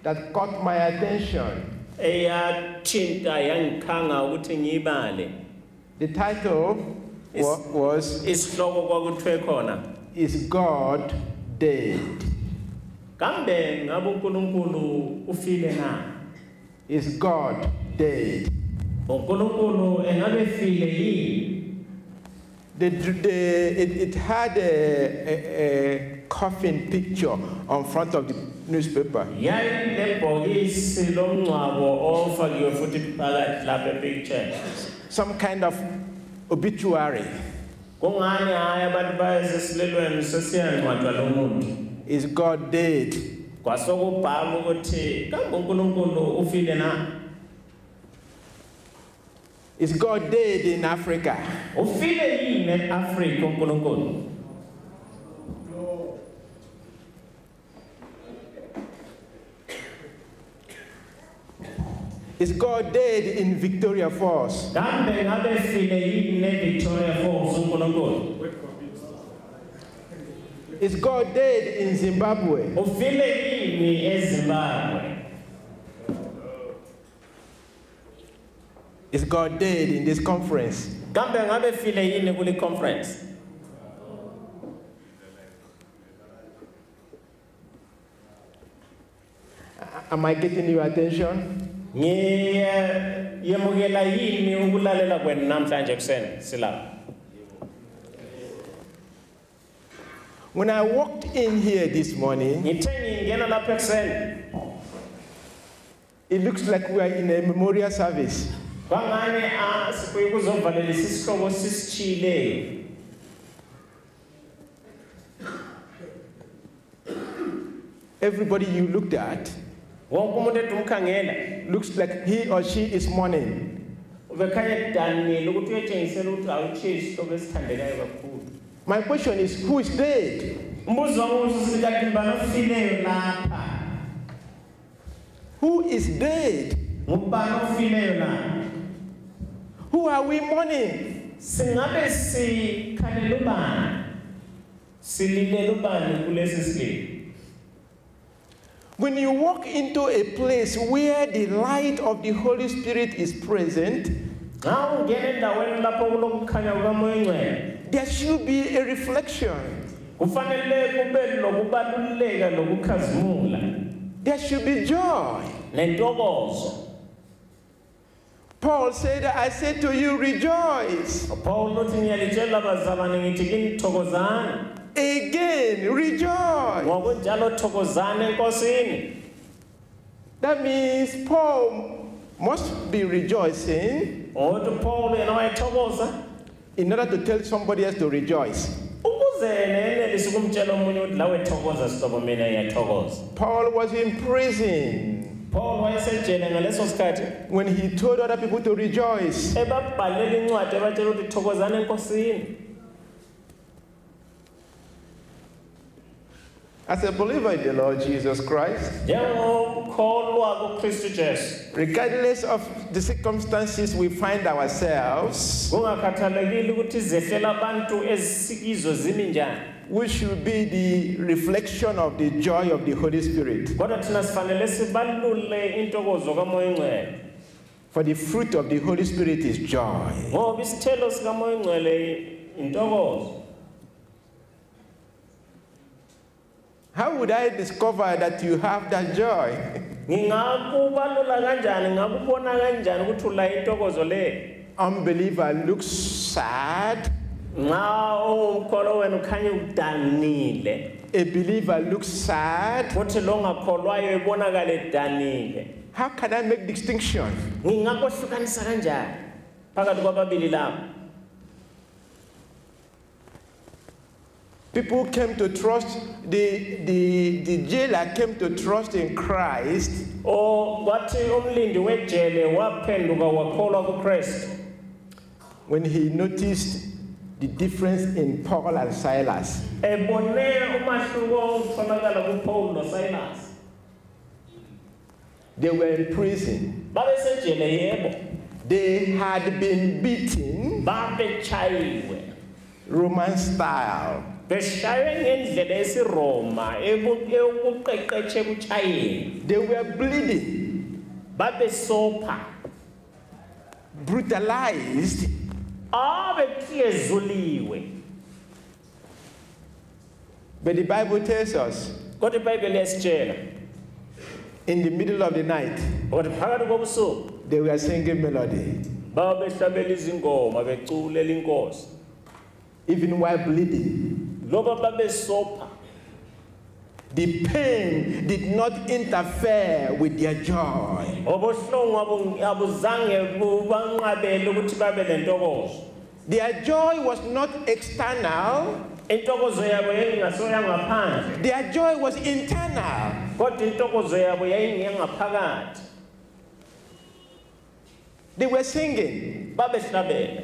that caught my attention. The title was Is God Dead? Is God dead? It had a coffin picture on front of the newspaper. Some kind of obituary. Is God dead? Is God dead in Africa? Is God dead in Victoria Falls? Is God dead in Zimbabwe? Is God dead in this conference? Am I getting your attention? When I walked in here this morning, it looks like we are in a memorial service. Everybody you looked at looks like he or she is mourning. My question is, who is dead? Who is dead? Who are we mourning? When you walk into a place where the light of the Holy Spirit is present, there should be a reflection. There should be joy. Paul said, I say to you, rejoice. Again, rejoice. That means Paul must be rejoicing in order to tell somebody else to rejoice. Paul was in prison when he told other people to rejoice. As a believer in the Lord Jesus Christ, regardless of the circumstances we find ourselves, we should be the reflection of the joy of the Holy Spirit. For the fruit of the Holy Spirit is joy. How would I discover that you have that joy? Unbeliever looks sad. A believer looks sad. How can I make distinction? People came to trust, the jailer came to trust in Christ. When he noticed the difference in Paul and Silas. They were in prison. They had been beaten Roman style. beshaywe ngendlela esiRoma ekuqeqetshe kuchayeni. They were bleeding, Babesopha. brutalized, Abeklezuliwe. but the Bible tells us Kodwa iBhayibheli yasitshela in the middle of the night, ukuthi phakathi kobusuku they were singing melody. babehlabela izingoma beculela inkosi. Even while bleeding, Loba babesopha, the pain did not interfere with their joy. obuhlungu abuzange bubanqabele ukuthi babe lentokozo. Their joy was not external, Intokozo yabo yayingasoya ngaphandle, their joy was internal. kodwa intokozo yabo yayingaphakathi. They were singing. Babehlabela.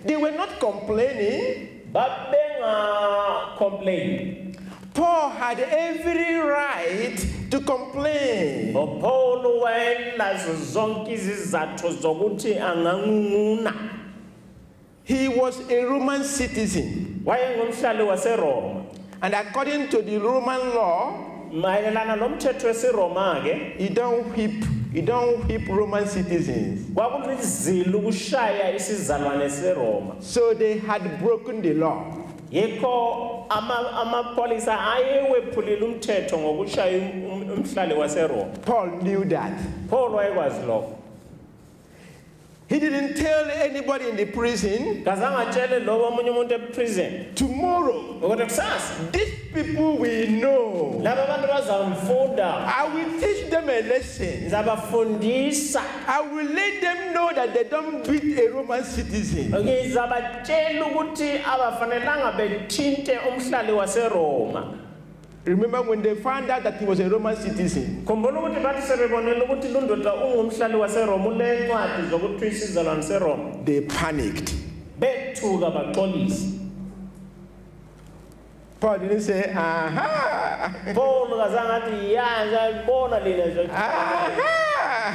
They were not complaining. Babenga-complain. Paul had every right to complain. Paul wayelazo zonke izizathu zokuthi angangunguna. He was a Roman citizen. Wayengumhlali waseRoma. And according to the Roman law, Mayelana nomthetho wesiRoma ke, you don't whip Roman citizens. kwakulizilo ukushaya isizalwane seRoma. So they had broken the law. Yikho amapolisa ayewephulile umthetho ngokushaya umhlali waseRoma. Paul knew that. Paul wayekwazi lokho. He didn't tell anybody in the prison, Kazangatshele lowo omunye umuntu eprison. tomorrow, Ukuthi kusasa these people will know. laba bantu bazamfunda. I will teach them a lesson. Ngizabafundisa. I will let them know that they don't beat a Roman citizen. Ngizabatshela ukuthi abafanelanga bethinte umhlali waseRoma. Remember when they found out that he was a Roman citizen, Khumbula ukuthi bathi sebebonela ukuthi lundoda ungumhlali waseRoma unencwadi zokuthi isizalwane seRoma. they panicked. Bethuka baxolisa. Paul didn't say, aha, Paul kazange athi ya ngiyabona lena nje. aha,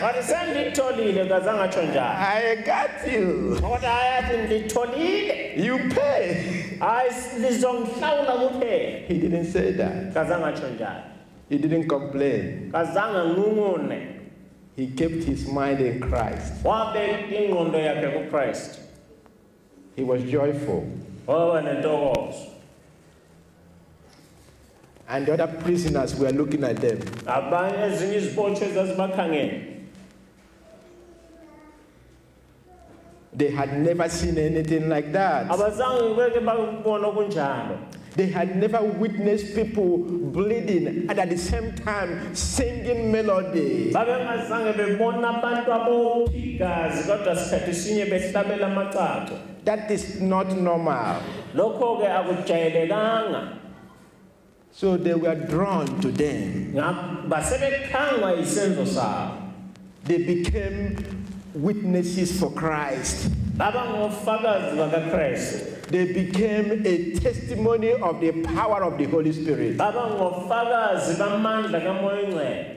Wathi sengitholile kazange atsho njalo. I got you. Kodwa ayathi ngitholile. You pay. Hayi lizongihlawula kuphela. He didn't say that. Kazange atsho njalo. He didn't complain. Kazange ngungune. He kept his mind in Christ. Wabeka ingqondo yakhe kuChrist. He was joyful. Waba nentokozo. And the other prisoners were looking at them. Abanye ezinye izibotshwa ezazibakhangele. They had never seen anything like that. Abazange beke bakubona okunjalo. They had never witnessed people bleeding and at the same time singing melody. Babengazange bebona abantu abophigazi kodwa sikhathi sinye behlabela amacaco. That is not normal. Lokho ke akujayelekanga. So they were drawn to them. Basebekhangwa isenzo sabo. They became witnesses for Christ. Babangofakazi bakaKristu. They became a testimony of the power of the Holy Spirit. Babangofakazi bamandla kaMoya Oyingcwele.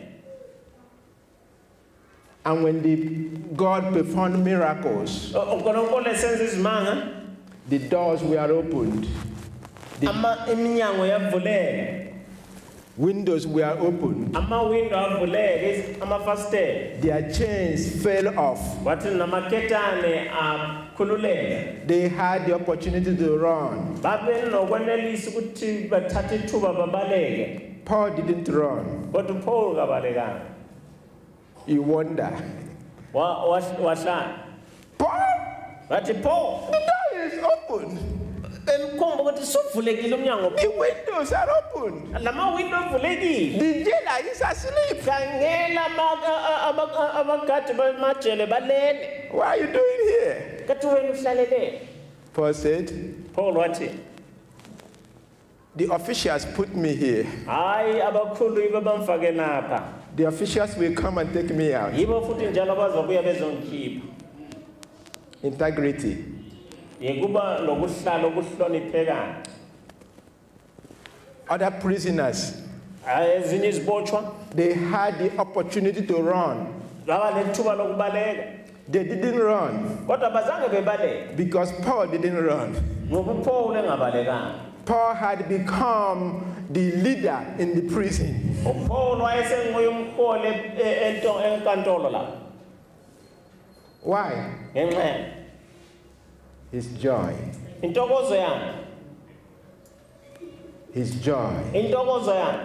And when God performed miracles, uNkulunkulu esenza izimanga, the doors were opened. iminyango yavuleka. Windows were opened. Amawindow avuleka, amafasitela. Their chains fell off. Wathi namaketane akhululeka. They had the opportunity to run. Babenokwenelisa ukuthi bathathe ithuba babaleke. Paul didn't run. Kodwa uPaul kabalekanga. You wonder. Wahlala. Paul, Wathi Paul, the door is open. bemkhomba ukuthi suvulekile umnyango. The windows are open. Lama window avulekile. The jailer is asleep. Khangela abagadi bamajele balele. What are you doing here? Kathi wena uhlalele. Paul said, Paul wathi, the officials put me here. hayi abakhulu yibo bamfake lapha. The officials will come and take me out. Yibo futhi njalo abazobuya bezongikhipha. Integrity. Yekuba lokuhlala okuhloniphekana. Other prisoners, Ezinye izibotshwa they had the opportunity to run. baba lethuba lokubaleka. They didn't run Kodwa bazange bebaleke because Paul didn't run. ngoba uPaul engabalekanga. Paul had become the leader in the prison. uPaul wayesengumholi enkantolo la. Why? Ngenxa His joy. intokozo yakhe. His joy. Intokozo yakhe.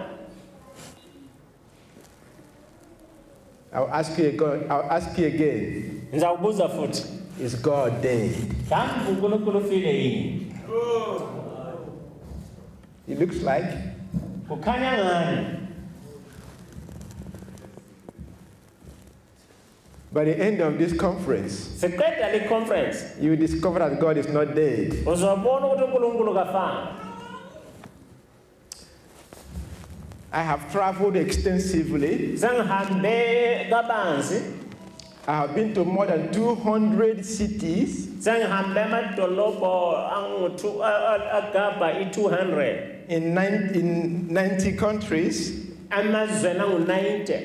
I'll ask you again. Ngizawubuza futhi. Is God dead? Kambe uNkulunkulu ufile yini? It looks like. Kukhanya ngani? By the end of this conference, Siqeda le conference. you discover that God is not dead. Uzobona ukuthi uNkulunkulu kafanele. I have traveled extensively. Sengihambe kabanzi. I have been to more than 200 cities Sengihambe amadolobho agaba i200 in 90 countries. amazweni angu90.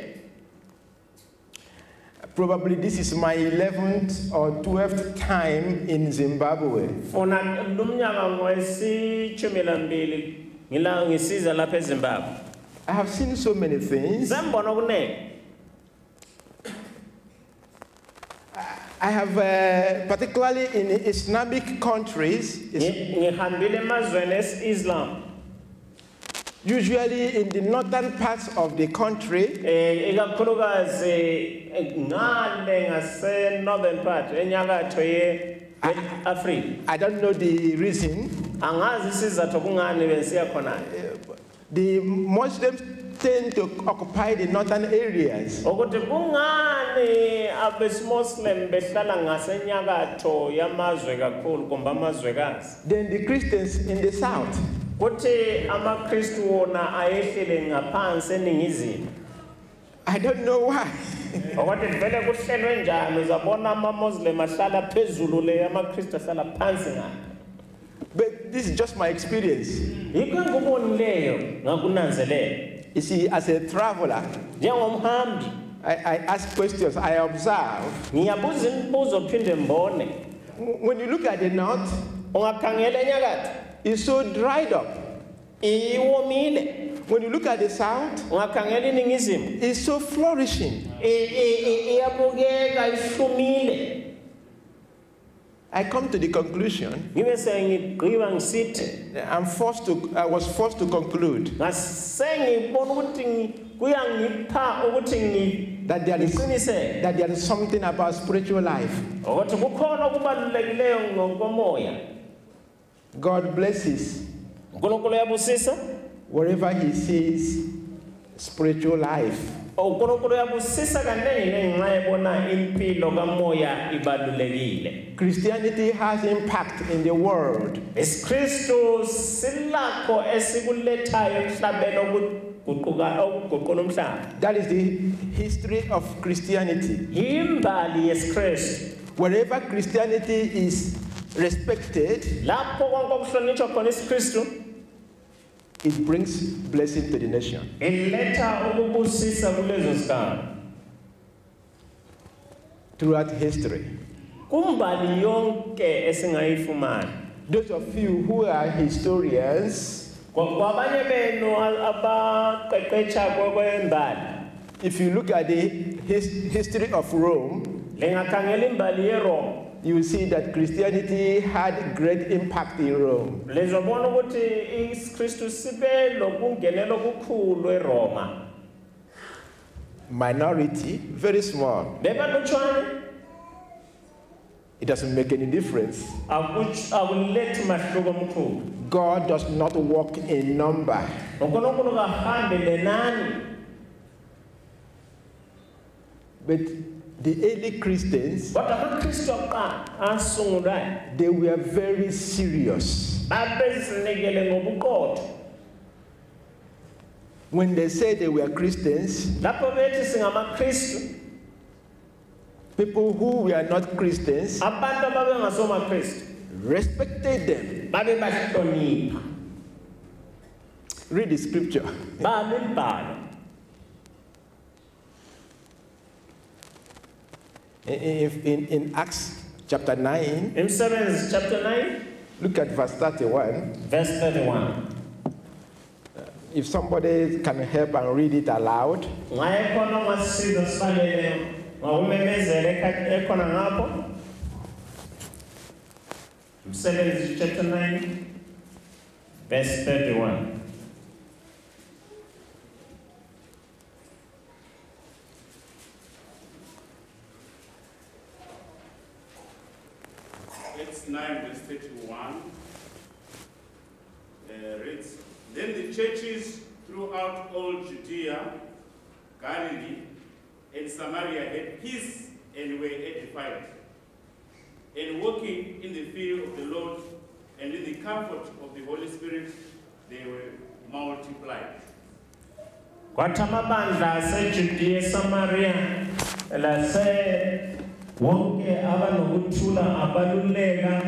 Probably this is my 11th or 12th time in Zimbabwe. Funa lumnyaka ngwesi12 ngisiza lapha eZimbabwe. I have seen so many things. Sembona okunene. I have, particularly in Islamic countries, Ngihambile emazweni esi-Islam. usually in the northern parts of the country, Ikakhulukazi ngale ngase-northern part enyakatho ye-Afrika. I don't know the reason. Angazi isizathu kungani bensiya khona. The Muslims tend to occupy the northern areas. Ukuthi kungani abesi-Muslim behlala ngasenyakatho yamazwe kakhulu kumbe amazwekazi. Then the Christians in the south. Kuthi amaKristu wona ayehlele ngaphansi eningizimu. I don't know why. Ukuthi vele kuhlelwe njani uzabona ama-Muslim ahlala phezulu le amaKristu ahlala phansi ngapha. But this is just my experience. Yikho engikubonileyo ngakunanzelela. You see, as a traveler, Njengomhambi I ask questions, I observe. ngiyabuza imibuzo phinde mbone. When you look at the north, Ungakhangela enyakatho it's so dried up. iwomile. When you look at the south, Ungakhangela iningizimu it's so flourishing. iyabukeka ihlumile. I come to the conclusion, Ngibe sengigqiba ngisithi I was forced to conclude ngasengibona ukuthi kuyangipha ukuthi that there ngiqiniseke is something about spiritual life. ukuthi kukhona okubalulekileyo ngokomoya. God blesses uNkulunkulu uyabusisa wherever He sees spiritual life. uNkulunkulu uyabusisa kanengi ngenxa ebona impilo kamoya ibalulekile. Christianity has impact in the world. IsiKristu silakho esikulethayo emhlabeni okuguqula umhlaba. That is the history of Christianity. Imbali yesiKristu. Wherever Christianity is respected, Lapho konke okuhlonitshwa khona isiKristu it brings blessing to the nation. iletha ukubusisa kulezo zigaba. Throughout history, Kumbali yonke esingayifumana. those of you who are historians, Kwabanye benu abaqeqetsha kwembali. if you look at the history of Rome, Lingakhangela imbali yeRoma. you will see that Christianity had great impact in Rome. Lezobona ukuthi isiKristu sibe lokungenela okukhulu eRoma. Minority, very small. Bebalutshwane It doesn't make any difference. akulethi mahluko omkhulu. God does not walk in number. uNkulunkulu kahambi lenani. But the early Christians, Kodwa amaKristu akuqala asungulayo they were very serious. babezinikele ngobuqotho. When they said they were Christians, Lapho bethi singamaKristu, people who were not Christians abantu ababengasomaKristu respected them. babe bahlonipha. Read the scripture. Babembalo. In Acts chapter 9, Imisebenzi chapter 9 Look at verse 31. Verse 31. If somebody can help and read it aloud. Nxa ekhona ongasisiza sibalele ngokumemezela ekhona ngapho. Msebenzi chapter 9 verse 31. Acts 9 verse 31 reads, Then the churches throughout all Judea, Galilee, and Samaria had peace and were edified, and walking in the fear of the Lord and in the comfort of the Holy Spirit, they were multiplied. Kwathi amabandla aseJudiya eSamaria lase wonke abanokuthula abaluleka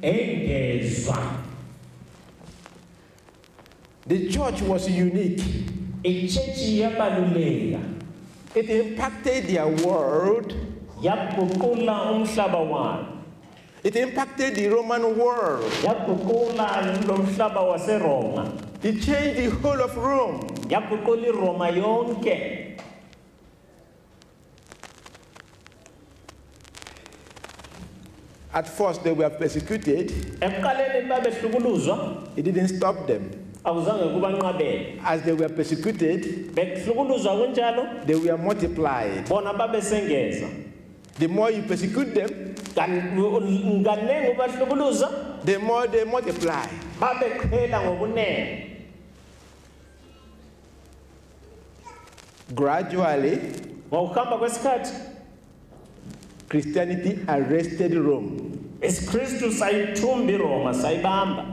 engezwa. The church was unique. Ichechi yabaluleka. It impacted their world. Yaguqula umhlaba wabo. It impacted the Roman world. Yaguqula lomhlaba waseRoma. It changed the whole of Rome. Yaguqula iRoma yonke. At first they were persecuted. Ekuqaleni babehlukuluzwa. It didn't stop them. Awuzange kubanqabele. As they were persecuted, Behlukuluzwa kunjalo. they were multiplied. Bona babesengeza. The more you persecute them, Kanengi ubahlukuluza. the more they multiply. Babeqhela ngobunene. Gradually, Ngokuhamba kwesikhathi Christianity arrested Rome isiKristu sayithumba iRoma sayibamba.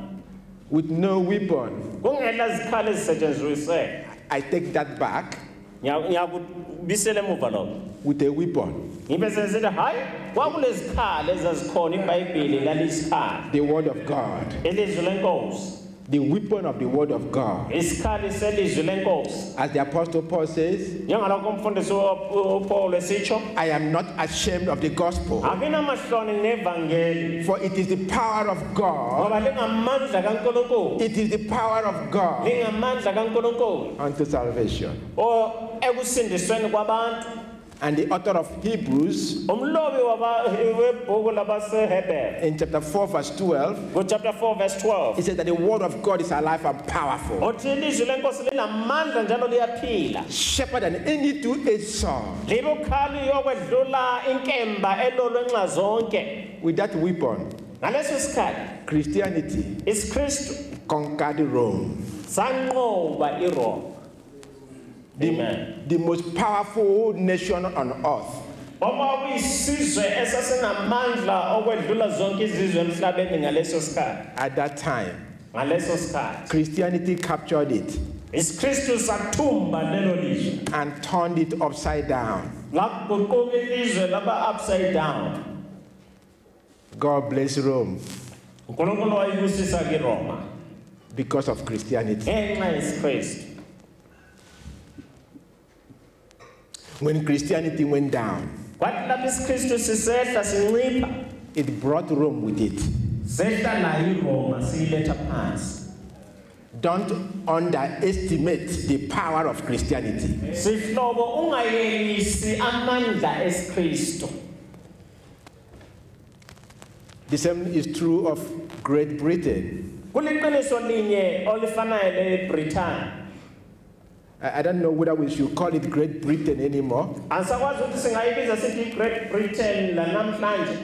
with no weapon. Kungela zikhali ezisetshenziswe. I take that back. Ngiyakubisela emuva lokho. With a weapon. Ngibe sesithi hayi kwakulezikhali ezazikhona iBhayibheli lalizikhali. The word of God. Ilizwi lenkosi. The weapon of the word of God. Isikhali selizwi lenkosi. As the Apostle Paul says, Njengalokho umfundisi uPaul esitsho, I am not ashamed of the gospel, akinamahloni nevangeli. for it is the power of God. Ngoba lingamandla kaNkulunkulu. It is the power of God Lingamandla kaNkulunkulu. unto salvation. O ekusindisweni kwabantu. And the author of Hebrews, Umlobi webhuku labaseHebheru. in chapter 4, verse 12, Chapter 4 verse 12. he said that the word of God is alive and powerful, Uthi ilizwi lenkosi linamandla njalo liyaphila. sharper than any two-edged sword. Libukhali yokwedlula inkemba elolwe nxa zonke. With that weapon, Ngaleso sikhathi Christianity isiKristu conquered Rome. sanqoba iRoma. Amen. The most powerful nation on earth. Ngoba kuyisizwe esasinamandla okwedlula zonke izizwe emhlabeni ngaleso sikhathi. At that time, Ngaleso sikhathi Christianity captured it isiKristu sathumba lelo lizwe. and turned it upside down. Laguquka ilizwe laba upside down. God bless Rome uNkulunkulu wayibusisa kiRoma because of Christianity. ngenxa yesiKristu. When Christianity went down, Kwathi lapho isiKristu sisehla sincipha, it brought Rome with it. sehla nayo iRoma siyiletha phansi. Don't underestimate the power of Christianity. Sihlobo ungayelisi amandla esiKristu. The same is true of Great Britain. Kuliqiniso linye olifanayo leBrithani. I don't know whether we should call it Great Britain anymore Asakwazi ukuthi singayibiza sithi Great Britain lanamhlanje.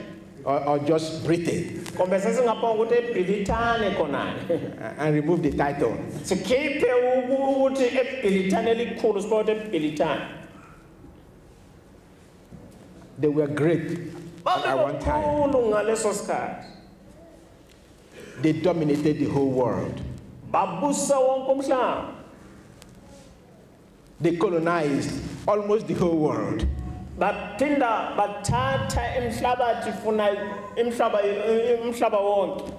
or just Britain Kumbe sesingapho ukuthi eBrithani khonale. and remove the title. Sikhiphe ukuthi eBrithani elikhulu sibone eBrithani. They were great at one time. Babekhulu ngaleso sikhathi. They dominated the whole world. Babusa wonke umhlaba. They colonized almost the whole world. Baphinda bathatha emhlabathi funa umhlaba wonke.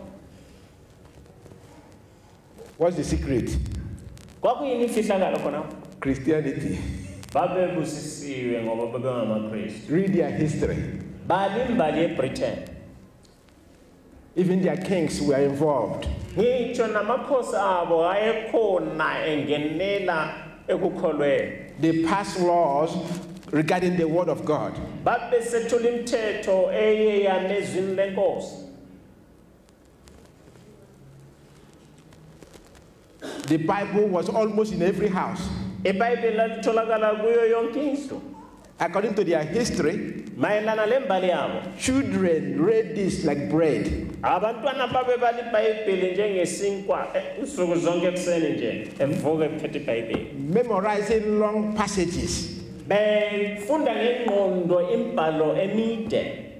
What's the secret? Kwakuyini ifihlakalo khona? Christianity. Babebusisiwe ngoba babengamaKristu. Read their history. Bali imbali yeBritain. Even their kings were involved. ngitsho namakhosi abo ayekhona engenela ekukholweni. They passed laws regarding the word of God. Babesethula imithetho eyeyana ezwini lenkosi. The Bible was almost in every house. IBhayibheli lalitholakala kuyo yonke indlu. According to their history, Mayelana lembali yabo, children read this like bread. abantwana babe bali iBhayibheli njengesinkwa usuku zonke ekuseni nje evuka ephethe iBhayibheli. Memorizing long passages. Befunda ngengqondo imbhalo emide.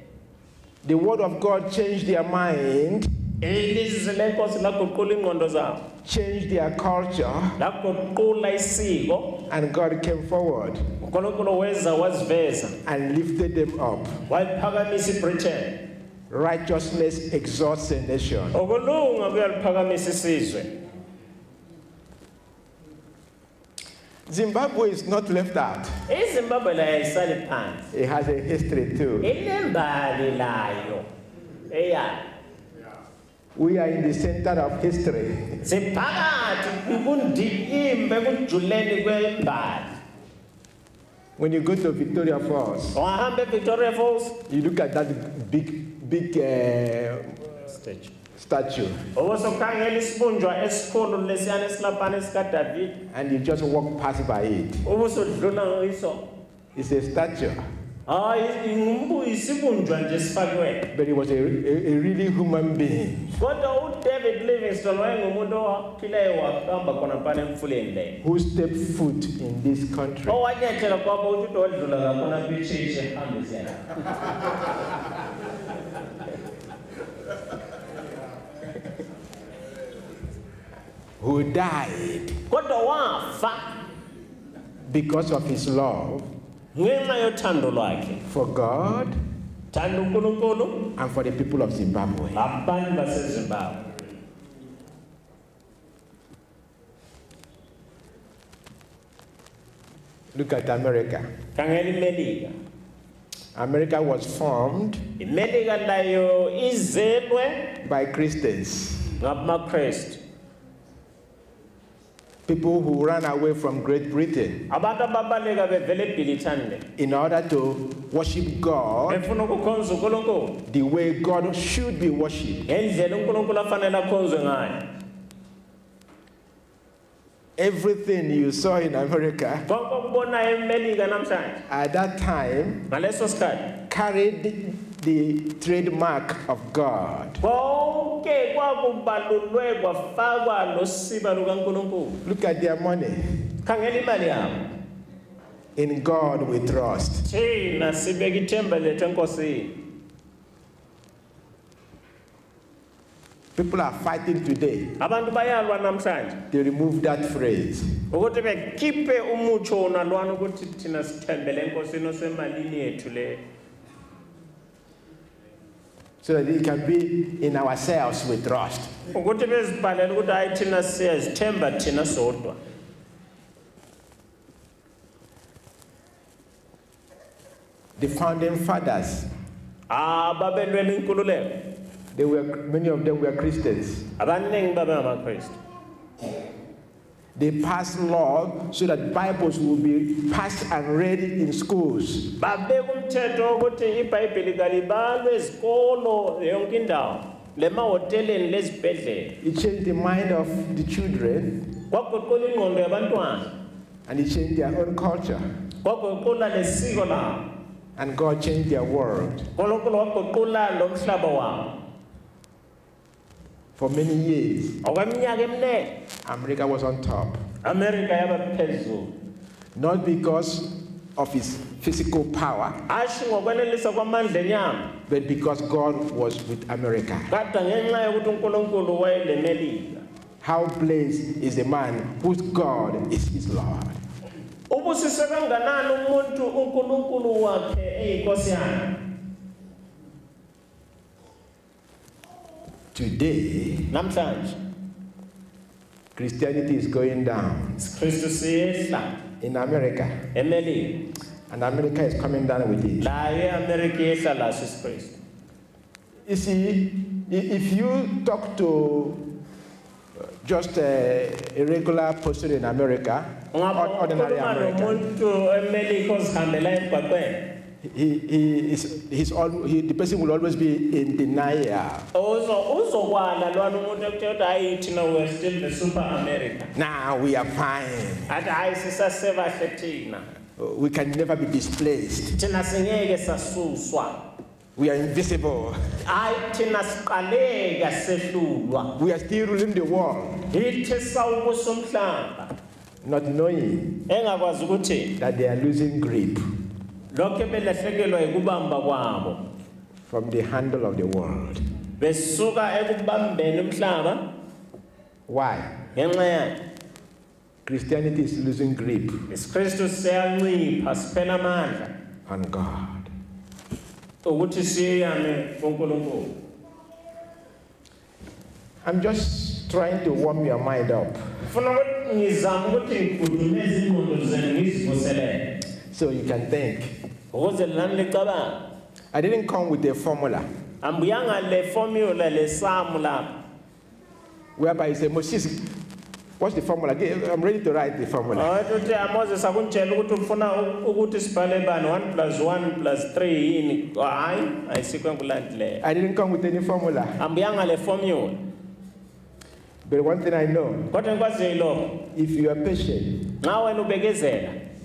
The word of God changed their mind, Ilizwi lenkosi laguqula ingqondo zabo, changed their culture, laguqula isiko. and God came forward uNkulunkulu weza waziveza, and lifted them up. wayiphakamisa iBritain. Righteousness exalts a nation. Ukulunga kuyaliphakamisa isizwe. Zimbabwe is not left out. iZimbabwe la ayisali phansi. It has a history too. Inembali layo. Eya. We are in the center of history. Siphakathi kundikimbe kujuleni kwembali. When you go to Victoria Falls, Ungahamba eVictoria Falls, you look at that big statue, ubusukhangela isibunjwa esikhulu lesiyana esilapana esikaDavid, and you just walk past by it. ubusudlula ngiso. It's a statue, Hayi isibunjwa nje sifakiwe. but it was a really human being. Kodwa uDavid Livingstone wayengumuntu owaphileyo wahamba khona phana emfuleni le. Who stepped foot in this country. Owanyathela kwabo ukuthi wadlula ngakhona kwichurch ehambe siyana. Who died Kodwa wafa because of his love ngenxa yothando lwakhe. for God Thanda uNkulunkulu and for the people of Zimbabwe. abantu baseZimbabwe. Look at America. Khangela iMelika. America was formed iMelika layo izelwe by Christians, ngamaKristu. people who ran away from Great Britain Abantu ababaleka bevele eBrithani in order to worship God befuna ukukhonza uNkulunkulu the way God should be worshipped. ngendlela uNkulunkulu afanele akhonzwe ngayo. Everything you saw in America Konke okubonayo eMelika namhlanje at that time ngaleso sikhathi carried the trademark of God. konke kwakubalulwe kwafakwa losiba lukaNkulunkulu. Look at their money. Khangela imali yabo. In God we trust. Thina sibeka ithemba lethu enkosini. People are fighting today. Abantu bayalwa namhlanje They remove that phrase. ukuthi bekhiphe umutsho nalwana ukuthi thina sithembele enkosini osemalini yethu le. So that it can be in ourselves we trust. Ukuthi bezibhalele ukuthi hayi thina siyazithemba thina sodwa. The founding fathers, Ababelwela inkululeko. many of them were Christians. Abaningi babe ngamaKristu. They passed law so that Bibles will be passed and read in schools. Babeka umthetho ukuthi iBhayibheli kalibalwe ezikolo yonke indawo, lemahoteleni lezibhedlela. It changed the mind of the children Kwaguqula ingqondo yabantwana. and it changed their own culture. Kwaguqula lesiko labo. And God changed their world. uNkulunkulu waguqula lo mhlaba wabo. For many years, Okweminyaka eminengi America was on top. America yaba phezulu. Not because of its physical power, Ashi ngokwenelisa kwamandla enyama, but because God was with America. kodwa ngenxa yokuthi uNkulunkulu wayelemelika. How blessed is the man whose God is his Lord. Ubusise kanganani umuntu uNkulunkulu wakhe eyinkosi yakhe. Today, Namhlanje Christianity is going down iKristu siyehla in America, eMelika. and America is coming down with it. La eAmerica yehla laso iKristu. You see, if you talk to just a regular person in America, ordinary American, the person will always be in denial. Now we are fine. We can never be displaced. We are invisible. We are still ruling the world, not knowing that they are losing grip from the handle of the world. Why? Christianity is losing grip on God. I'm just trying to warm your mind up so you can think. I didn't come with a formula whereby you say, Moses, what's the formula? I'm ready to write the formula. 1 + 1 + 3 I didn't come with any formula. But one thing I know, if you are patient,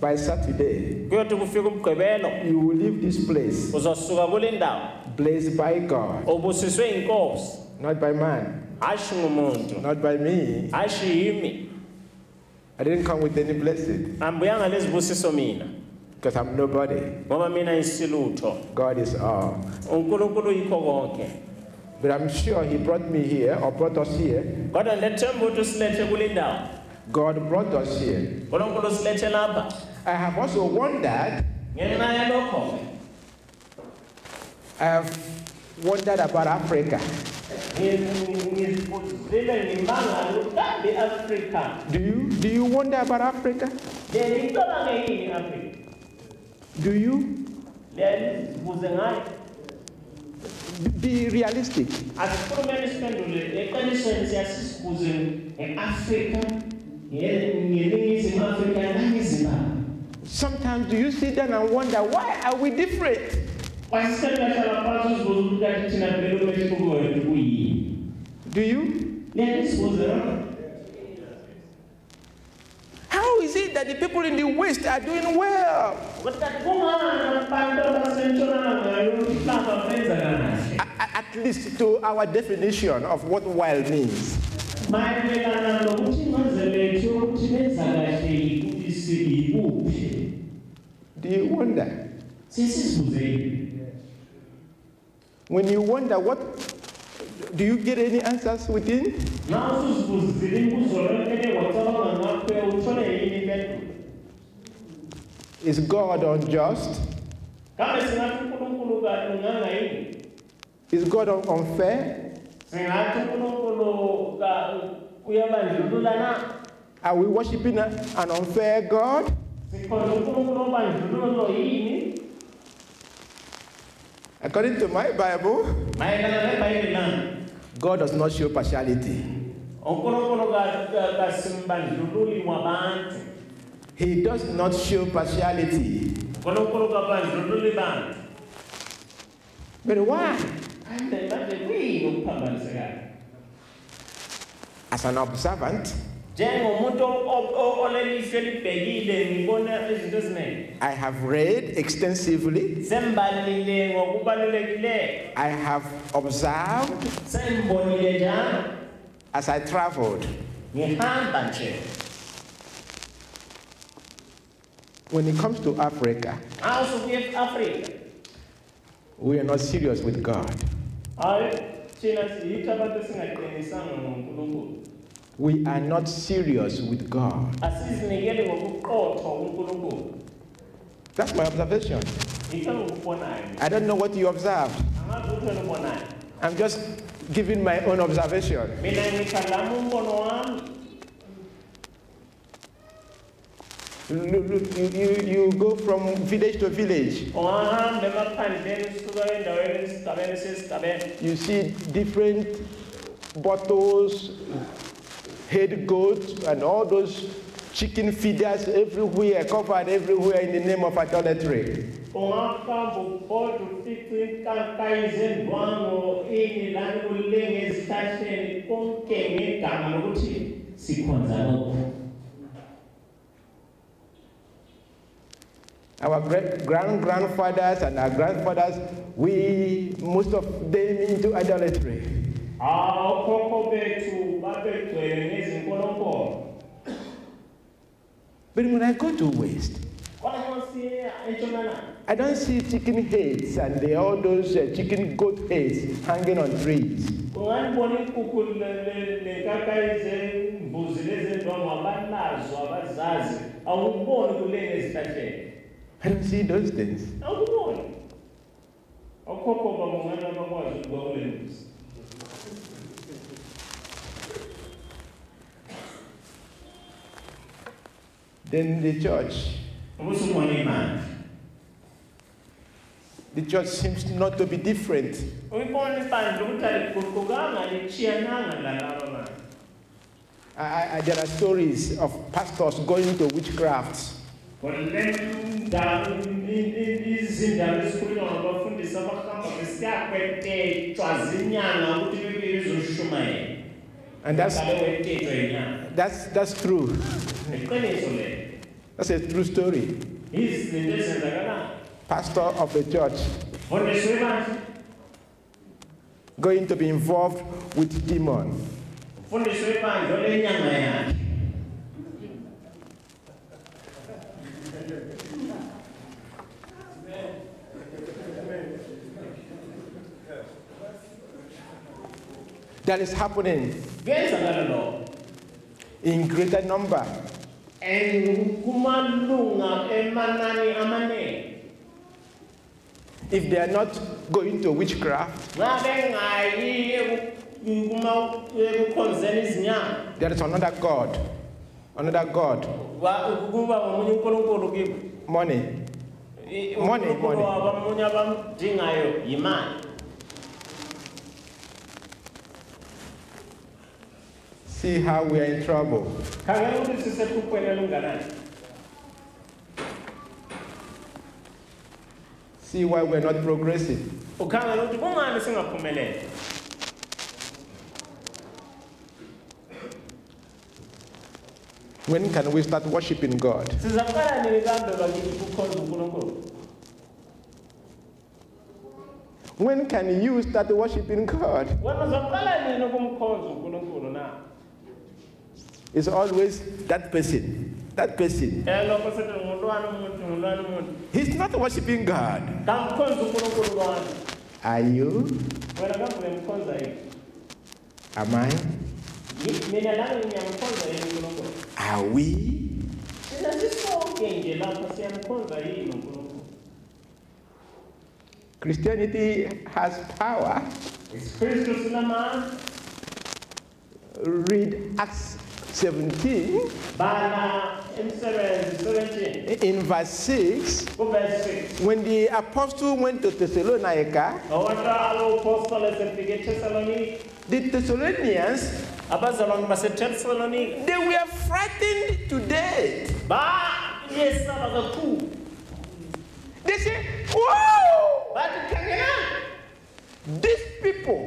by Saturday, you will leave this place blessed by God, not by man, not by me. I didn't come with any blessing because I'm nobody. God is all. But I'm sure He brought me here, or brought us here. God brought us here. I have also wondered. I have wondered about Africa. Do you wonder about Africa? Do you? Be realistic. Sometimes do you sit down and wonder, why are we different? Do you? How is it that the people in the West are doing well? At least to our definition of what well means. Do you wonder? When you wonder, what do you get any answers within? Is God unjust? Is God unfair? Are we worshiping an unfair God? According to my Bible, God does not show partiality. He does not show partiality. But why? As an observant, I have read extensively. I have observed as I traveled. When it comes to Africa, we are not serious with God. We are not serious with God. That's my observation. I don't know what you observed. I'm just giving my own observation. You go from village to village. You see different bottles, head goats, and all those chicken feeders everywhere, covered everywhere in the name of idolatry. Our grandfathers and our grandfathers, most of them into idolatry. But when I go to West, I don't see chicken heads and all those chicken goat heads hanging on trees. I don't see those things. Then the church seems not to be different. There are stories of pastors going to witchcraft. And that's true. That's a true story. Pastor of the church going to be involved with demons. That is happening in greater number. If they are not going to witchcraft, there is another God. Another God. Money. Money. See how we are in trouble. See why we're not progressive. When can we start worshiping God? When can you start worshiping God? It's always that person. That person. He's not worshiping God. Are you? Am I? Are we? Christianity has power. Read Acts 17. In verse 6, when the apostle went to Thessalonica, the Thessalonians, they were frightened to death. They say, whoa! These people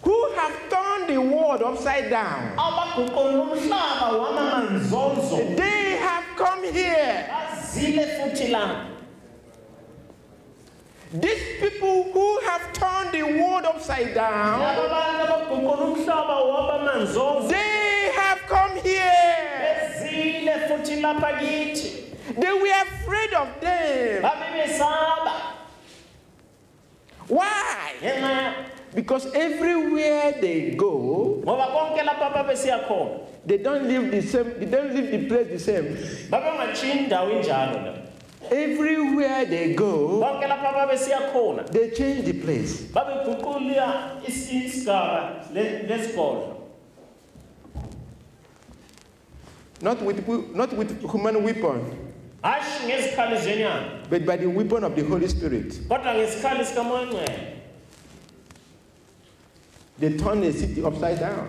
who have turned the world upside down, they have come here. These people who have turned the world upside down, they have come here. They were afraid of them. Why? Because everywhere they go, they don't leave the same. They don't leave the place the same. Everywhere they go, they change the place. Not with human weapon, but by the weapon of the Holy Spirit. They turned the city upside down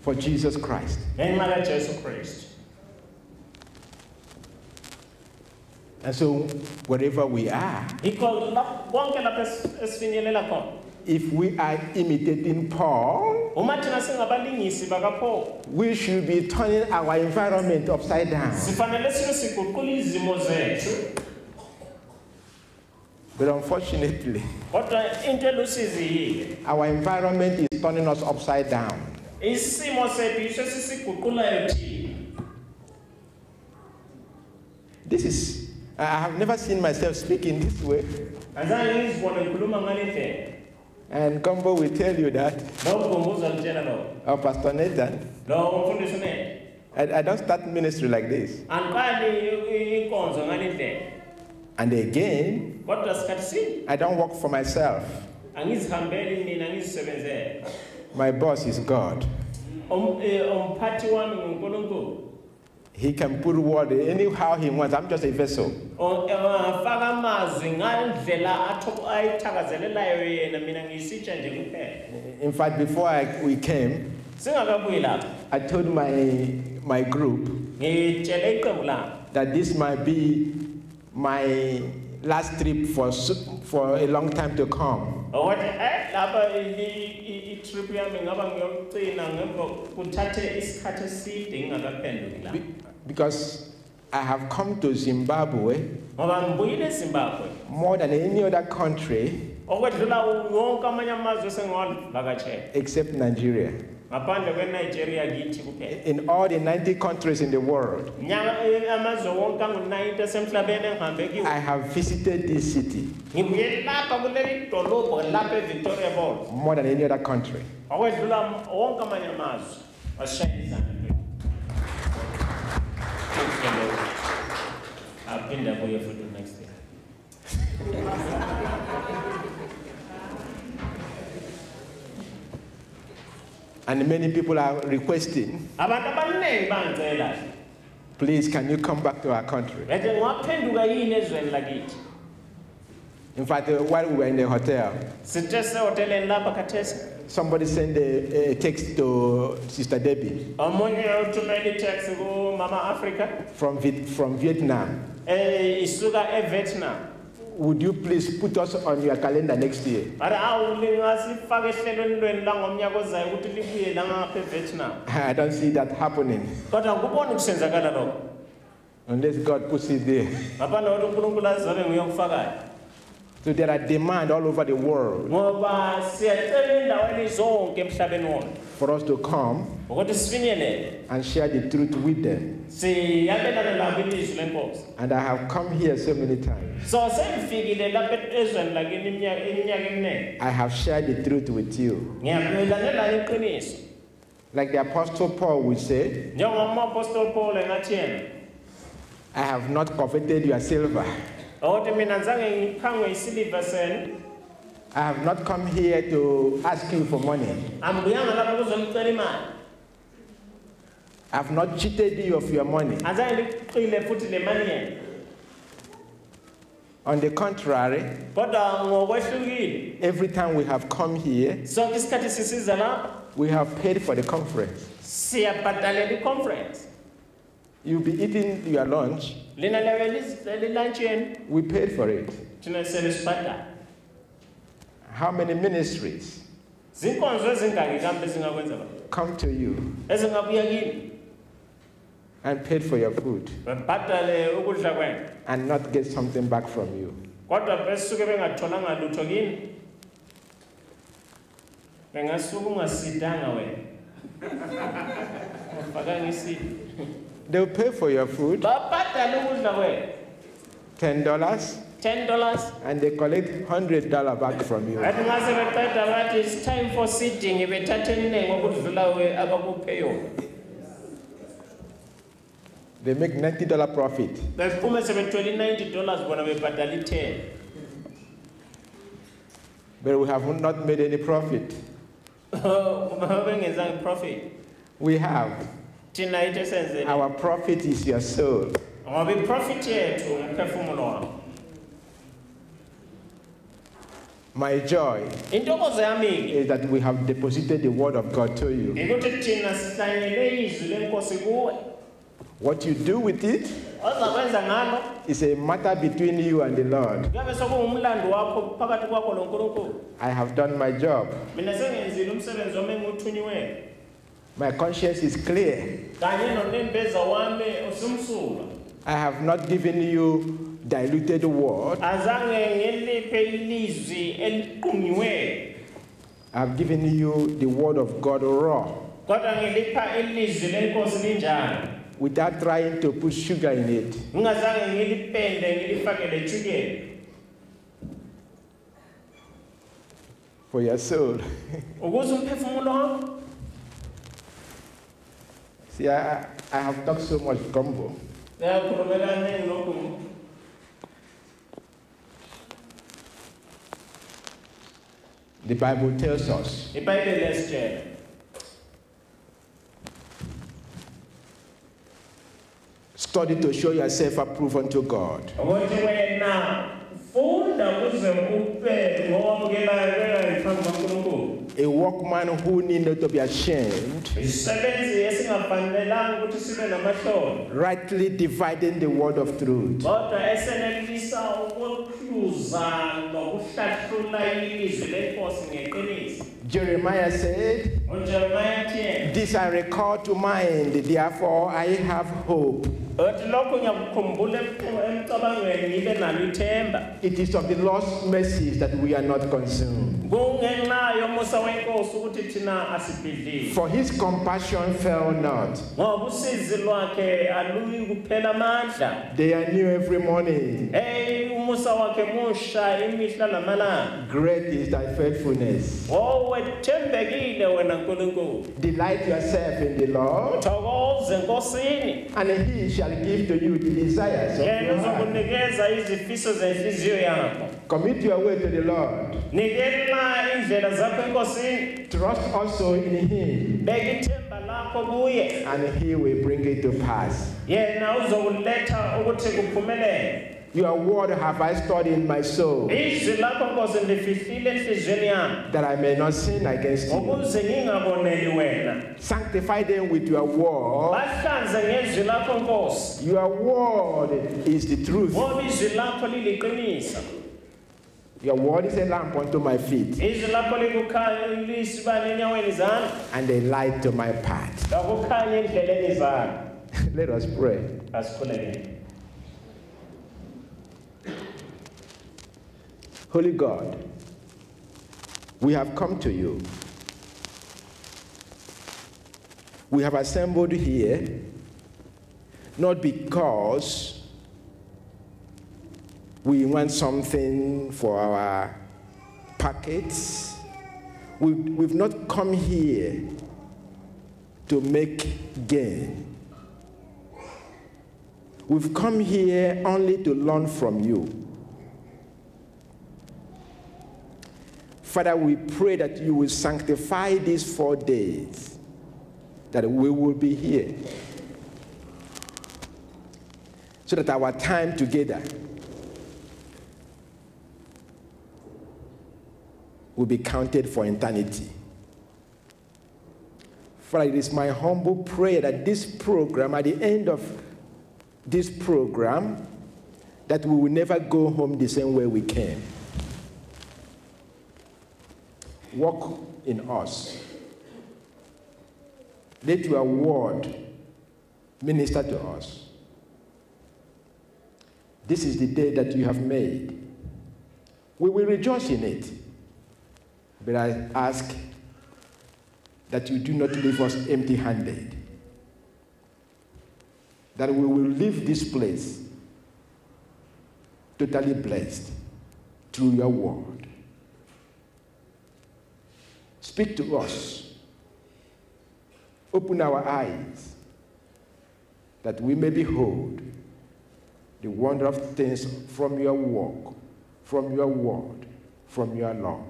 for Jesus Christ. And so, wherever we are, if we are imitating Paul, we should be turning our environment upside down. But unfortunately, our environment is turning us upside down. This is, I have never seen myself speaking this way. And Combo will tell you that. Or Pastor Nathan. I don't start ministry like this. And again, I don't work for myself. My boss is God. He can put word anyhow he wants. I'm just a vessel. In fact, before we came, I told my group that this might be my last trip for a long time to come. Because I have come to Zimbabwe more than any other country except Nigeria. In all the 90 countries in the world, I have visited this city more than any other country. And many people are requesting, please, can you come back to our country? In fact, while we were in the hotel, somebody sent a text to Sister Debbie from Vietnam. Would you please put us on your calendar next year? I don't see that happening. Unless God puts it there. So there are demands all over the world for us to come and share the truth with them. And I have come here so many times. I have shared the truth with you. Like the Apostle Paul would say, I have not coveted your silver. I have not come here to ask you for money. I have not cheated you of your money. On the contrary, every time we have come here, we have paid for the conference. You'll be eating your lunch. We paid for it. How many ministries come to you and paid for your food and not get something back from you? They'll pay for your food, $10, and they collect $100 back from you. It's time for sitting. They make $90 profit. But we have not made any profit. Prophet. We have. Our prophet is your soul. My joy is that we have deposited the word of God to you. What you do with it is a matter between you and the Lord. I have done my job. My conscience is clear. I have not given you diluted word. I have given you the word of God raw, without trying to put sugar in it. For your soul. See, I have talked so much gumbo. The Bible tells us study to show yourself approved unto God. A workman who need not to be ashamed, rightly dividing the word of truth. Jeremiah said, "This I recall to mind, therefore I have hope." It is of the Lord's mercies that we are not consumed. For his compassion fell not. They are new every morning. Great is thy faithfulness. Delight yourself in the Lord, and he shall give to you the desires of your heart. Commit your way to the Lord. Trust also in him, and he will bring it to pass. Your word have I stored in my soul, that I may not sin against you. Sanctify them with your word. Your word is the truth. Your word is a lamp unto my feet, and a light to my path. Let us pray. Holy God, we have come to you. We have assembled here not because we want something for our pockets. We've not come here to make gain. We've come here only to learn from you. Father, we pray that you will sanctify these 4 days, that we will be here, so that our time together will be counted for eternity. Father, it is my humble prayer that this program, at the end of this program, that we will never go home the same way we came. Walk in us. Let your word minister to us. This is the day that you have made. We will rejoice in it. But I ask that you do not leave us empty-handed. That we will leave this place totally blessed through your word. Speak to us. Open our eyes that we may behold the wonder of things from your work, from your word, from your law.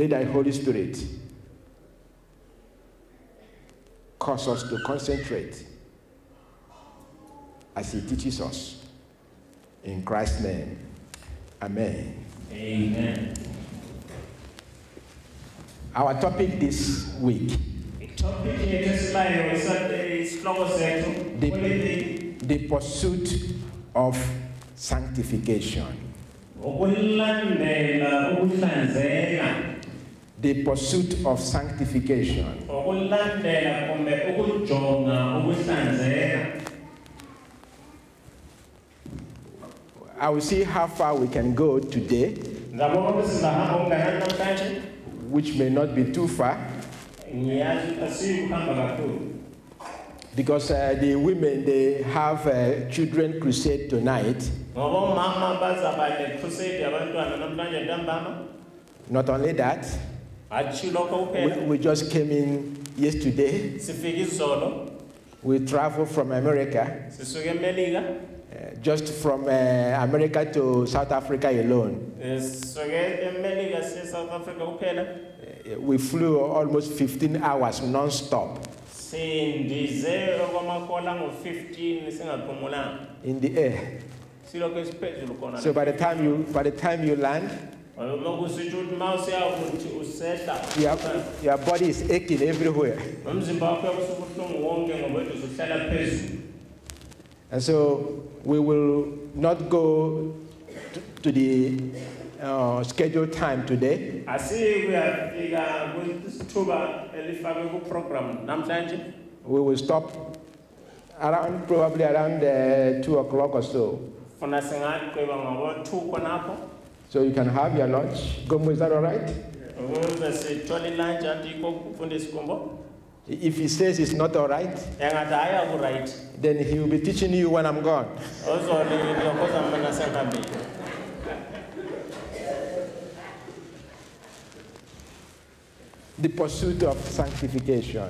Let thy Holy Spirit cause us to concentrate as he teaches us. In Christ's name, amen. Amen. Our topic this week, the pursuit of sanctification. The pursuit of sanctification. I will see how far we can go today, which may not be too far, because the women, they have a children crusade tonight. Not only that, we just came in yesterday. We traveled from America. Just from America to South Africa alone. We flew almost 15 hours non-stop. In the air. So by the time you land, your body is aching everywhere. And so we will not go to the scheduled time today. We will stop probably around 2 o'clock or so. So you can have your lunch. Gomo, is that all right? If he says it's not all right, then he will be teaching you when I'm gone. The pursuit of sanctification.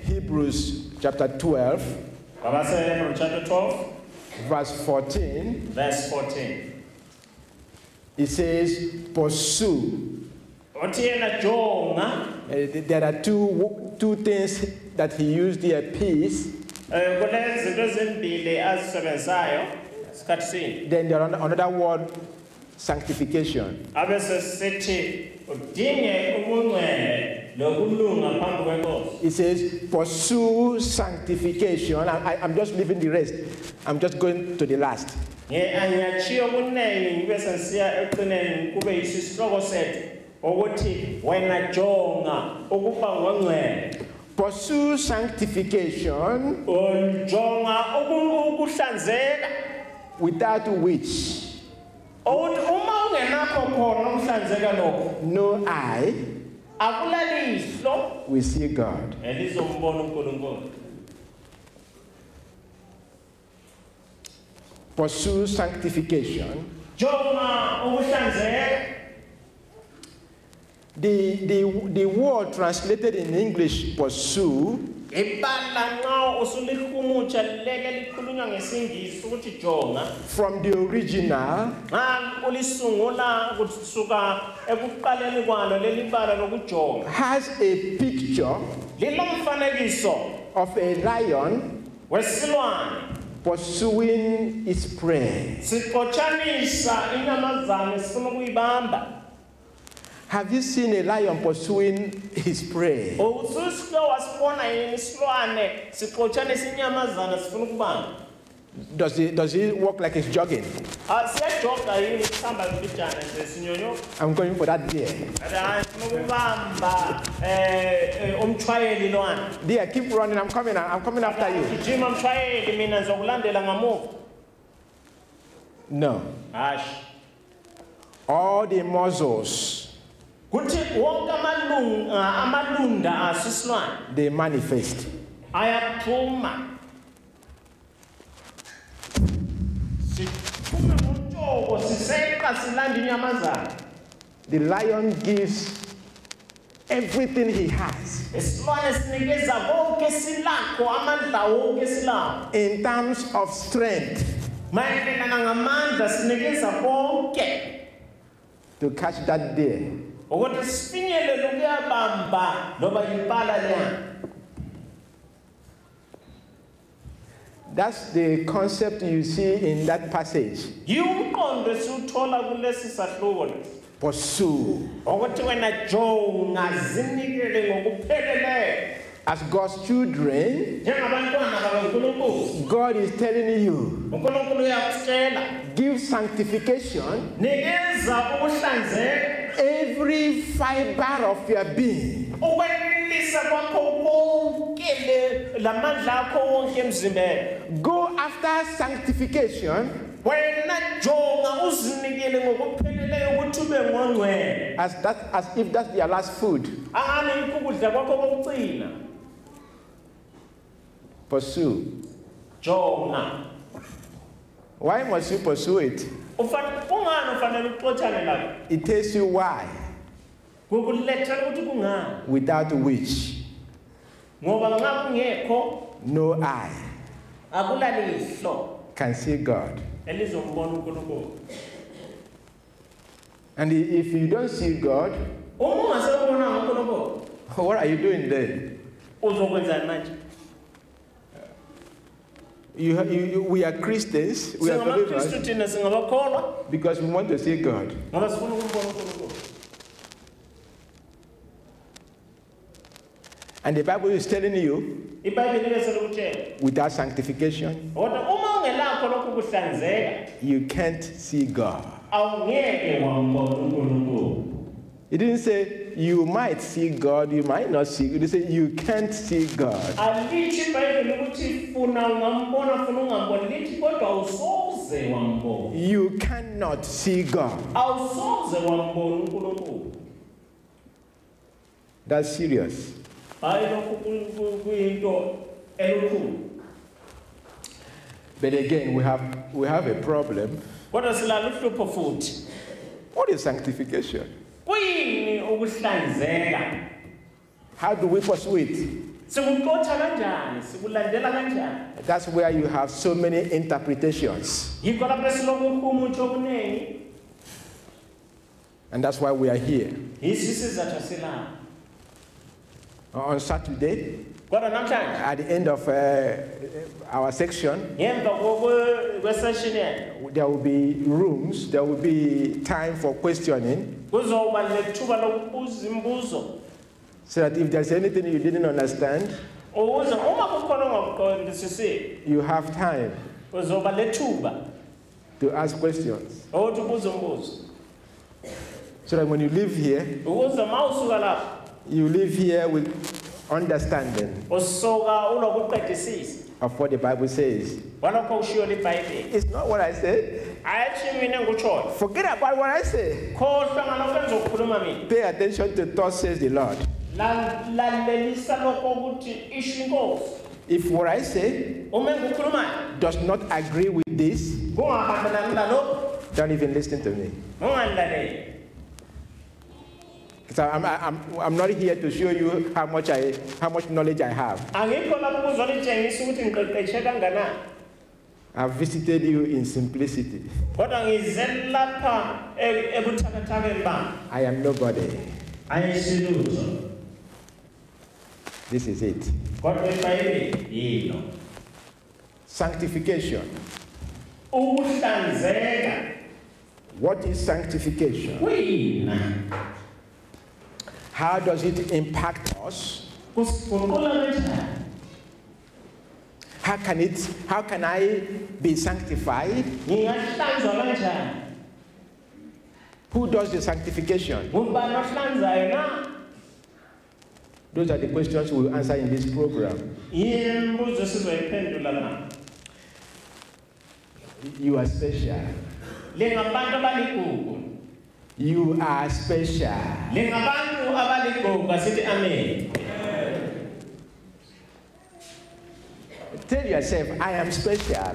Hebrews chapter 12, verse 14. It says, pursue. There are two things that he used here, peace. Then there are another word, sanctification. It says, pursue sanctification. I'm just leaving the rest. I'm just going to the last. Pursue sanctification, without which no eye will see God. Pursue sanctification. The word translated in English, pursue, from the original, has a picture of a lion pursuing its prey. Have you seen a lion pursuing his prey? Does he walk like he's jogging? I'm going for that deer. Deer, keep running. I'm coming after you. No. All the muscles, they manifest. The lion gives everything he has in terms of strength. to catch that deer. That's the concept you see in that passage. Pursue. As God's children, God is telling you, give sanctification every fiber of your being. Go after sanctification as if that's your last food. Pursue. Why must you pursue it? It tells you why. Without which no eye can see God. And if you don't see God, what are you doing there? We are Christians, we are believers, because we want to see God. And the Bible is telling you, without sanctification, you can't see God. It didn't say you might see God, you might not see God. It said you can't see God. You cannot see God. That's serious. But again, we have a problem. What is sanctification? How do we pursue it? That's where you have so many interpretations. And that's why we are here. On Saturday, at the end of our section, there will be rooms, there will be time for questioning. So that if there's anything you didn't understand, you have time to ask questions. So that when you leave here, you live here with understanding of what the Bible says. It's not what I said. Forget about what I say. Pay attention to thus says the Lord. If what I say does not agree with this, don't even listen to me. So I'm not here to show you how much knowledge I have. I've visited you in simplicity. I am nobody. This is it. Sanctification. What is sanctification? How does it impact us? How can I be sanctified? Who does the sanctification? Those are the questions we'll answer in this program. You are special. You are special. Tell yourself, I am special.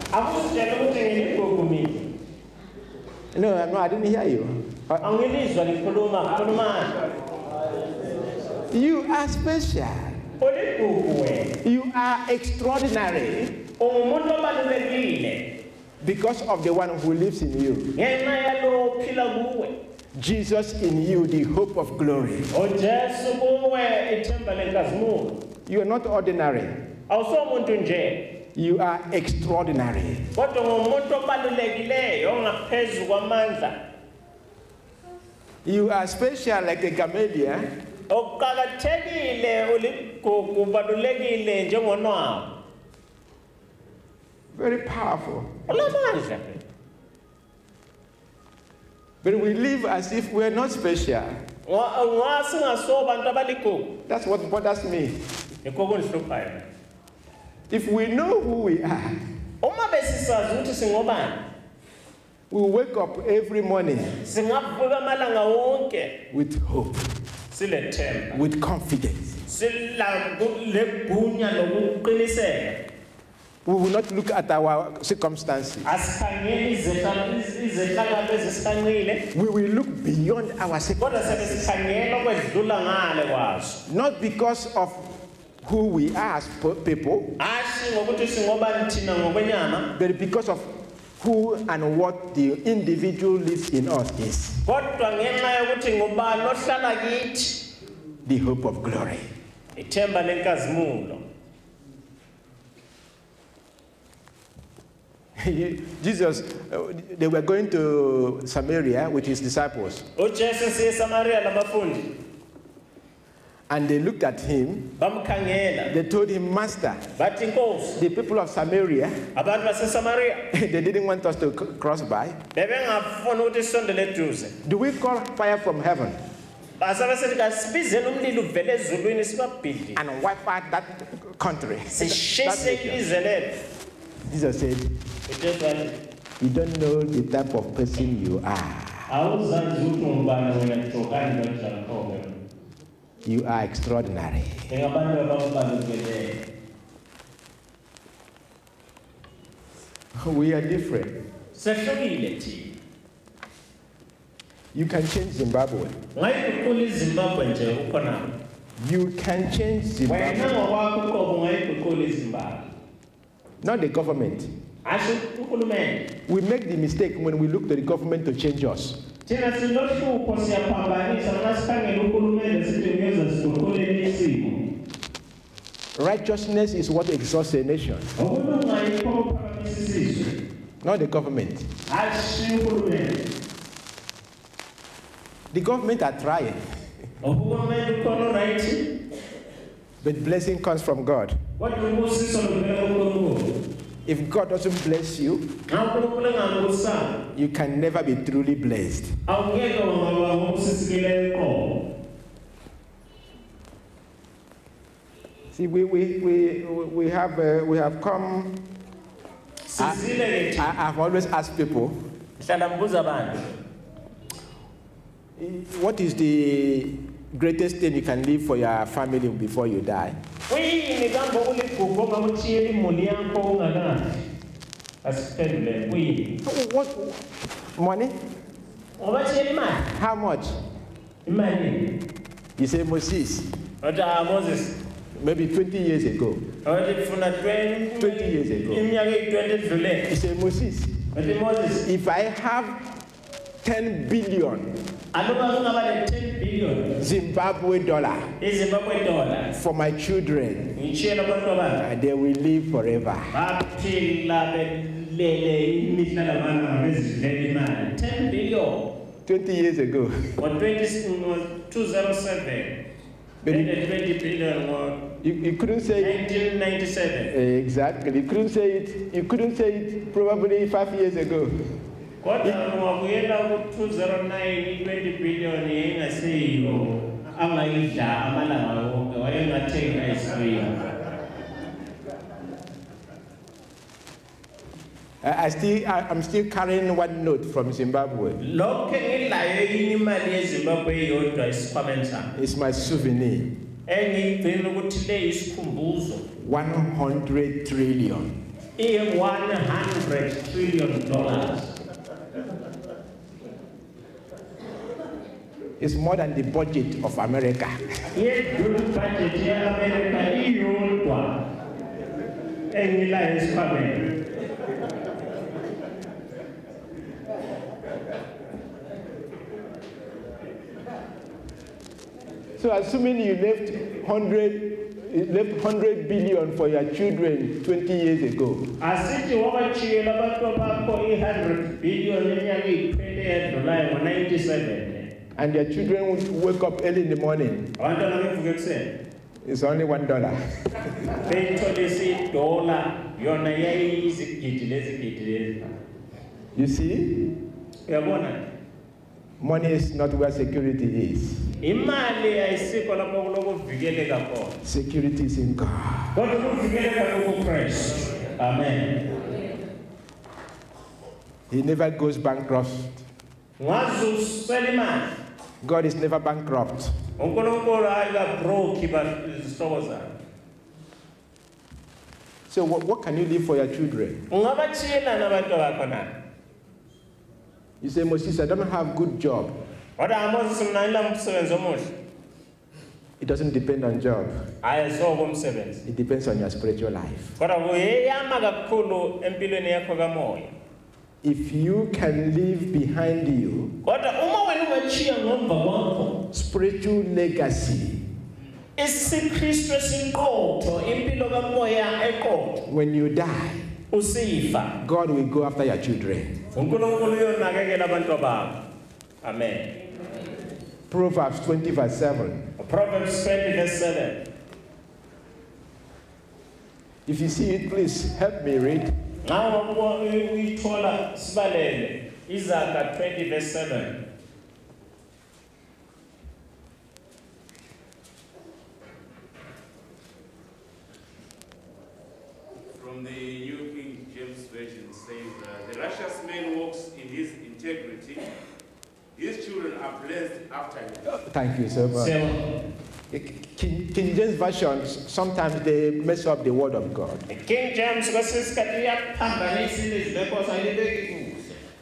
No, I didn't hear you. You are special. You are extraordinary. Because of the one who lives in you. Jesus in you, the hope of glory. You are not ordinary. You are extraordinary. You are special like a camellia. Very powerful. But we live as if we are not special. That's what bothers me. If we know who we are, we wake up every morning with hope, with confidence. We will not look at our circumstances. We will look beyond our circumstances. Not because of who we are as people, but because of who and what the individual lives in us is. The hope of glory. Jesus, they were going to Samaria with his disciples. And they looked at him. They told him, Master, the people of Samaria, they didn't want us to cross by. Do we call fire from heaven and wipe out that country? Jesus said, you don't know the type of person you are. You are extraordinary. We are different. You can change Zimbabwe. You can change Zimbabwe. Not the government. We make the mistake when we look to the government to change us. Righteousness is what exalts a nation. Not the government. The government are trying. But blessing comes from God. If God doesn't bless you, you can never be truly blessed. See, we have come. I've always asked people, what is the greatest thing you can leave for your family before you die? What? Money? How much? You say Moses. Maybe 20 years ago. 20 years ago. You say Moses. If I have 10 billion Zimbabwe dollar for my children, they will live forever. 10 billion. 20 years ago. 2007. But 20 billion. You couldn't say 1997. Exactly. You couldn't say it. You couldn't say it probably 5 years ago. I I'm still carrying one note from Zimbabwe. It's my souvenir. 100 trillion. $100 trillion. It's more than the budget of America. So assuming you left 100 billion for your children 20 years ago. Asithi wabachiyela abantu bakho 100 billion eminyaka eyiphele edlulayo ngo-97. And your children would wake up early in the morning. Abantwana bevuka ekuseni. It's only $1. Beyitholisa $1 yona yayiyizigidi lezi. You see? Uyabona? Money is not where security is. Imali ayisikho lapho kulokuvikeleka khona. Security is in God. Kodwa ukuvikeleka kuKristu. Amen. He never goes bankrupt. Ngazusela imali. God is never bankrupt. uNkulunkulu ayikabroke izihlobo zakhe. So what can you leave for your children? Ungabachiyela nabantu bakho na. You say, Moses, I don't have good job. Kodwa Moses mina ayilomsebenzi omuhle. It doesn't depend on job. Ayisobo umsebenzi. It depends on your spiritual life. Kodwa kuyeyama kakhulu empilweni yakho kamoya. If you can leave behind you Kodwa uma wena ungachiya ngomva kwakho spiritual legacy, isiKristu esinqotho impilo kamoya eqotho. when you die, Usifa. God will go after your children. uNkulunkulu uyonakekela abantu bakho. Amen. Proverbs 20 verse 7. Proverbs 20 verse 7. If you see it, please help me read. Now uyithola sibalele Izaga 20 verse 7. From the New King James Version says, the righteous man walks in his integrity. His children are blessed after him. Thank you so much. King James Version, sometimes they mess up the word of God. King James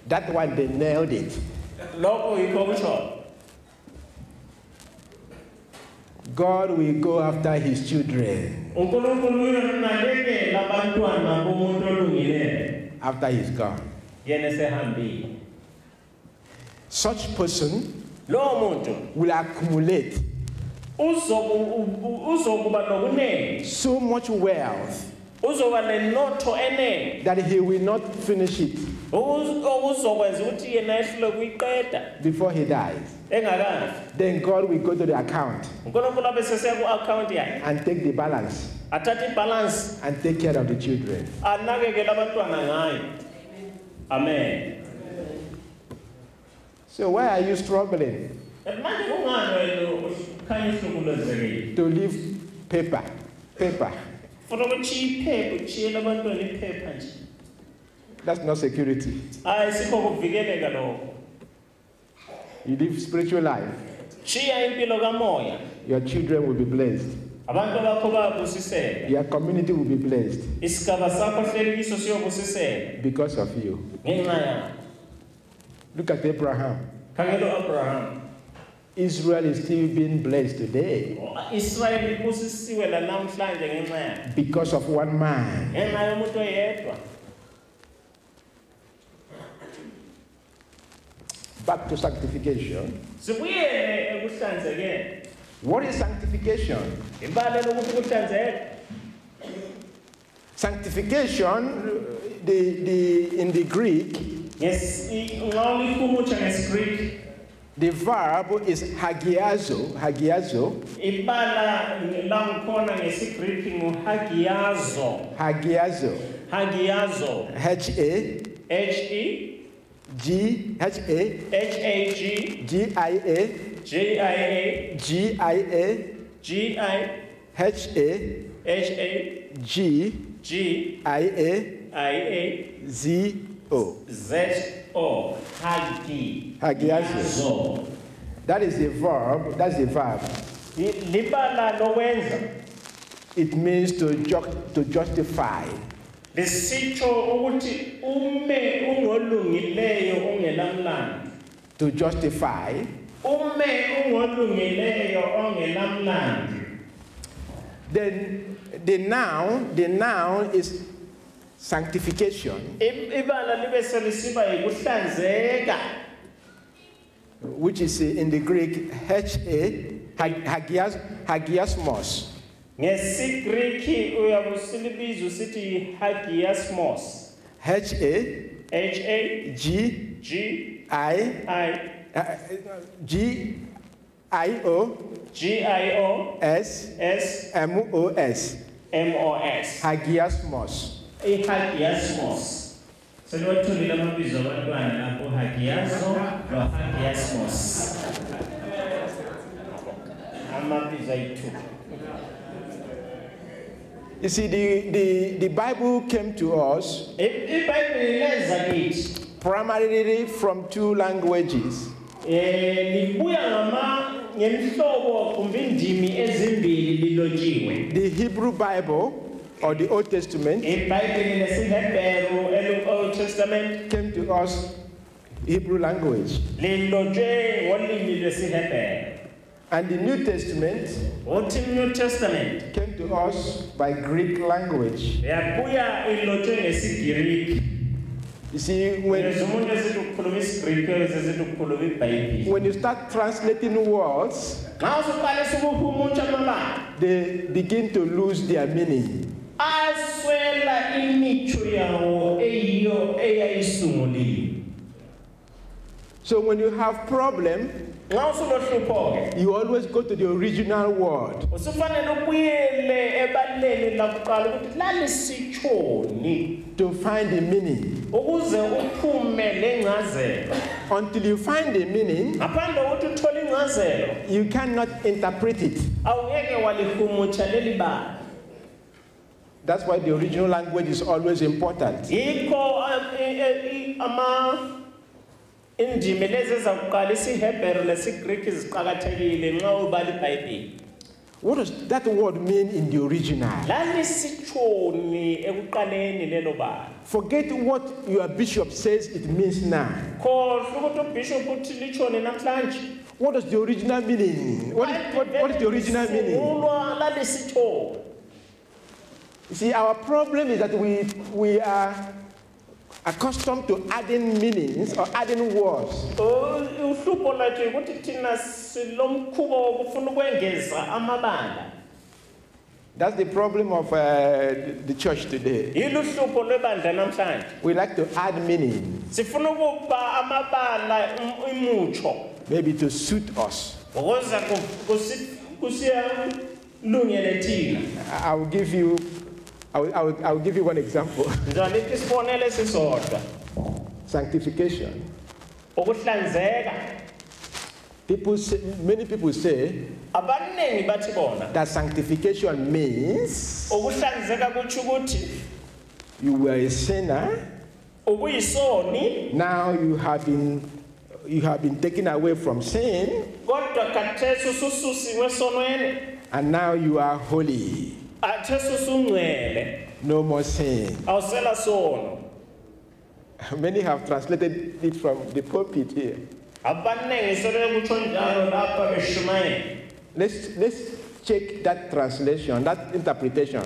That one, they nailed it. God will go after his children after he's gone. Such person will accumulate so much wealth that he will not finish it before he dies. Then God will go to the account and take the balance and take care of the children. Amen. So why are you struggling to leave paper? That's not security. You live spiritual life. Your children will be blessed. Your community will be blessed because of you. Look at Abraham. Israel is still being blessed today because of one man. Back to sanctification. What is sanctification? Sanctification, in the Greek, the verb is hagiazo. Hagiazo. Z-O. Hagiazo. That is the verb. That's the verb. It means to justify. To justify. Then the noun is sanctification, which is in the Greek H-A-G-I-A. Hagiasmos. ngesigriki uyakusilibiza usithi hagiasmos. Hagiasmos. Hagiasmos. Hagiasmos. Selotholile amabizo abantwana lapho hagiaso lo hagiasmos. Amabizo ayi-2. You see, the Bible came to us primarily from two languages. The Hebrew Bible, or the Old Testament, came to us Hebrew language. And the New Testament came to us by Greek language. You see, when you start translating words, they begin to lose their meaning. So when you have problem, you always go to the original word. To find the meaning. Until you find the meaning, you cannot interpret it. That's why the original language is always important. What does that word mean in the original? Forget what your bishop says it means now. What does the original meaning? What is the original meaning? You see, our problem is that we are accustomed to adding meanings or adding words. That's the problem of the church today. We like to add meaning. Maybe to suit us. I will give you one example. Sanctification. Many people say that sanctification means you were a sinner. Now you have been taken away from sin, and now you are holy. No more sin. Many have translated it from the pulpit here. Let's check that translation, that interpretation.